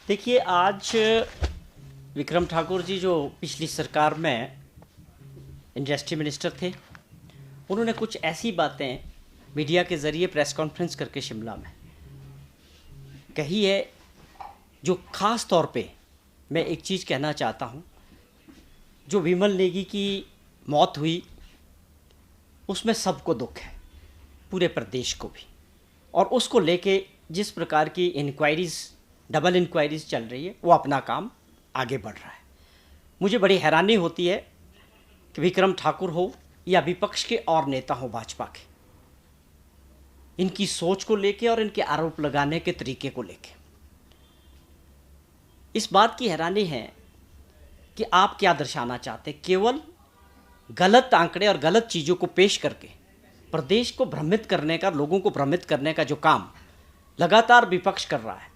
देखिए, आज विक्रम ठाकुर जी जो पिछली सरकार में इंडस्ट्री मिनिस्टर थे, उन्होंने कुछ ऐसी बातें मीडिया के ज़रिए प्रेस कॉन्फ्रेंस करके शिमला में कही है, जो ख़ास तौर पे मैं एक चीज़ कहना चाहता हूँ। जो विमल नेगी की मौत हुई, उसमें सबको दुख है, पूरे प्रदेश को भी, और उसको लेके जिस प्रकार की इंक्वायरीज़, डबल इंक्वायरीज़ चल रही है, वो अपना काम आगे बढ़ रहा है। मुझे बड़ी हैरानी होती है कि विक्रम ठाकुर हो या विपक्ष के और नेता हो भाजपा के, इनकी सोच को लेके और इनके आरोप लगाने के तरीके को लेके इस बात की हैरानी है कि आप क्या दर्शाना चाहते। केवल गलत आंकड़े और गलत चीज़ों को पेश करके प्रदेश को भ्रमित करने का, लोगों को भ्रमित करने का जो काम लगातार विपक्ष कर रहा है,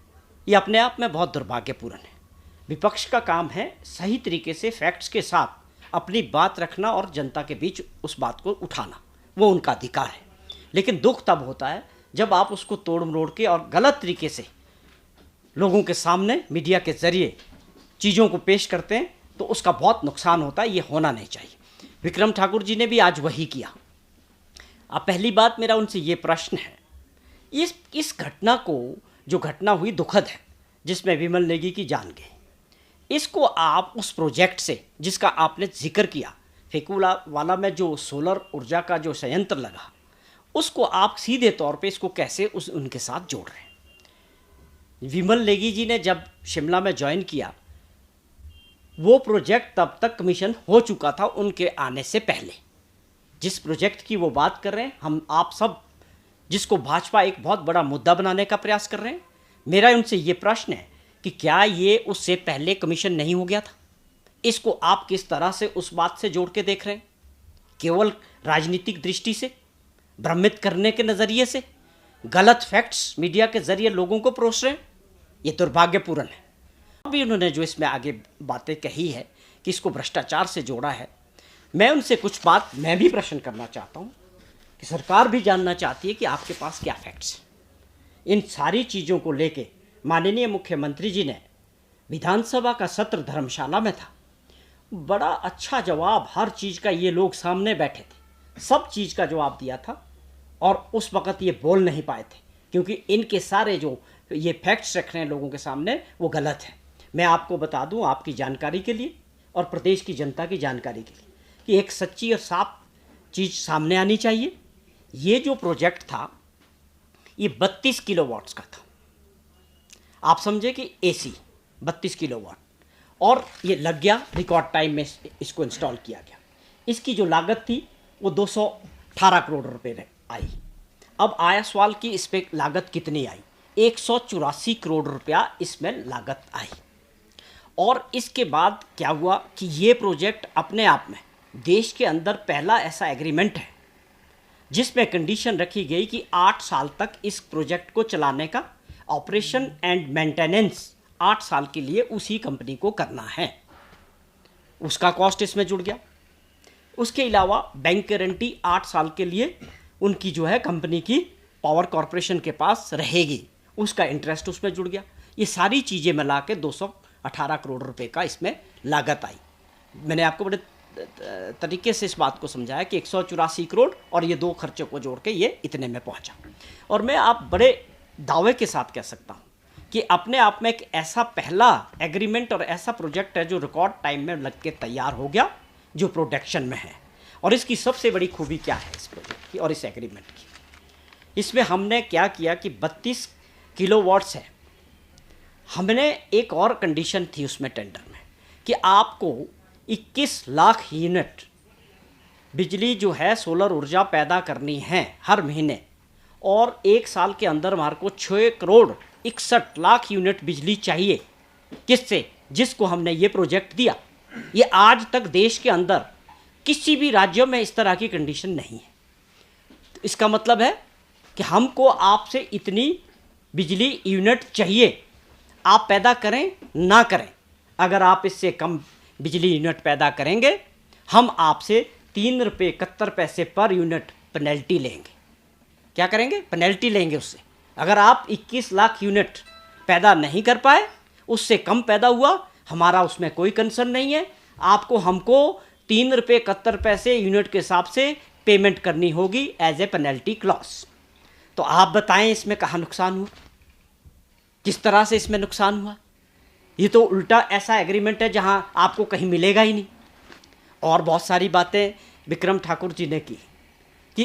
ये अपने आप में बहुत दुर्भाग्यपूर्ण है। विपक्ष का काम है सही तरीके से फैक्ट्स के साथ अपनी बात रखना और जनता के बीच उस बात को उठाना, वो उनका अधिकार है। लेकिन दुख तब होता है जब आप उसको तोड़ मरोड़ के और गलत तरीके से लोगों के सामने मीडिया के ज़रिए चीज़ों को पेश करते हैं, तो उसका बहुत नुकसान होता है। ये होना नहीं चाहिए। विक्रम ठाकुर जी ने भी आज वही किया। अब पहली बात, मेरा उनसे ये प्रश्न है, इस घटना को, जो घटना हुई दुखद है, जिसमें विमल नेगी की जान गई, इसको आप उस प्रोजेक्ट से जिसका आपने जिक्र किया, फेकुला वाला में जो सोलर ऊर्जा का जो संयंत्र लगा, उसको आप सीधे तौर पे इसको कैसे उनके साथ जोड़ रहे हैं। विमल नेगी जी ने जब शिमला में ज्वाइन किया, वो प्रोजेक्ट तब तक कमीशन हो चुका था उनके आने से पहले। जिस प्रोजेक्ट की वो बात कर रहे हैं, हम आप सब, जिसको भाजपा एक बहुत बड़ा मुद्दा बनाने का प्रयास कर रहे हैं, मेरा उनसे ये प्रश्न है कि क्या ये उससे पहले कमीशन नहीं हो गया था? इसको आप किस तरह से उस बात से जोड़ के देख रहे हैं? केवल राजनीतिक दृष्टि से, भ्रमित करने के नज़रिए से, गलत फैक्ट्स मीडिया के ज़रिए लोगों को परोस रहे हैं। ये दुर्भाग्यपूर्ण है। अभी उन्होंने जो इसमें आगे बातें कही है कि इसको भ्रष्टाचार से जोड़ा है, मैं उनसे कुछ बात मैं भी प्रश्न करना चाहता हूँ कि सरकार भी जानना चाहती है कि आपके पास क्या फैक्ट्स हैं। इन सारी चीज़ों को लेके माननीय मुख्यमंत्री जी ने, विधानसभा का सत्र धर्मशाला में था, बड़ा अच्छा जवाब हर चीज़ का, ये लोग सामने बैठे थे, सब चीज़ का जवाब दिया था। और उस वक़्त ये बोल नहीं पाए थे क्योंकि इनके सारे जो ये फैक्ट्स रख रहे हैं लोगों के सामने, वो गलत है। मैं आपको बता दूं, आपकी जानकारी के लिए और प्रदेश की जनता की जानकारी के लिए, कि एक सच्ची और साफ चीज़ सामने आनी चाहिए। ये जो प्रोजेक्ट था, ये 32 किलोवाट्स का था। आप समझे कि एसी 32 किलोवाट, और ये लग गया रिकॉर्ड टाइम में, इसको इंस्टॉल किया गया। इसकी जो लागत थी वो 218 करोड़ रुपए आई। अब आया सवाल कि इस पर लागत कितनी आई? 184 करोड़ रुपया इसमें लागत आई। और इसके बाद क्या हुआ कि ये प्रोजेक्ट अपने आप में देश के अंदर पहला ऐसा एग्रीमेंट है जिसमें कंडीशन रखी गई कि 8 साल तक इस प्रोजेक्ट को चलाने का ऑपरेशन एंड मेंटेनेंस 8 साल के लिए उसी कंपनी को करना है। उसका कॉस्ट इसमें जुड़ गया। उसके अलावा बैंक गारंटी 8 साल के लिए उनकी जो है कंपनी की पावर कॉरपोरेशन के पास रहेगी, उसका इंटरेस्ट उसमें जुड़ गया। ये सारी चीज़ें मिला के 218 करोड़ रुपए का इसमें लागत आई। मैंने आपको बड़े तरीके से इस बात को समझाया कि 184 करोड़ और ये दो खर्चों को जोड़ के ये इतने में पहुंचा। और मैं आप बड़े दावे के साथ कह सकता हूं कि अपने आप में एक ऐसा पहला एग्रीमेंट और ऐसा प्रोजेक्ट है जो रिकॉर्ड टाइम में लग के तैयार हो गया, जो प्रोडक्शन में है। और इसकी सबसे बड़ी खूबी क्या है इस प्रोजेक्ट की और इस एग्रीमेंट की? इसमें हमने क्या किया कि 32 किलोवाट्स है। हमने एक और कंडीशन थी उसमें टेंडर में कि आपको 21 लाख यूनिट बिजली जो है सोलर ऊर्जा पैदा करनी है हर महीने, और 1 साल के अंदर हमारे को 6 करोड़ 61 लाख यूनिट बिजली चाहिए। किससे? जिसको हमने ये प्रोजेक्ट दिया। ये आज तक देश के अंदर किसी भी राज्यों में इस तरह की कंडीशन नहीं है। तो इसका मतलब है कि हमको आपसे इतनी बिजली यूनिट चाहिए, आप पैदा करें ना करें। अगर आप इससे कम बिजली यूनिट पैदा करेंगे, हम आपसे 3 रुपये 71 पैसे पर यूनिट पेनल्टी लेंगे। क्या करेंगे? पेनल्टी लेंगे उससे। अगर आप 21 लाख यूनिट पैदा नहीं कर पाए, उससे कम पैदा हुआ, हमारा उसमें कोई कंसर्न नहीं है। आपको हमको 3 रुपये 71 पैसे यूनिट के हिसाब से पेमेंट करनी होगी एज ए पेनल्टी क्लॉज। तो आप बताएं इसमें कहाँ नुकसान हुआ, किस तरह से इसमें नुकसान हुआ? ये तो उल्टा ऐसा एग्रीमेंट है जहां आपको कहीं मिलेगा ही नहीं। और बहुत सारी बातें विक्रम ठाकुर जी ने की।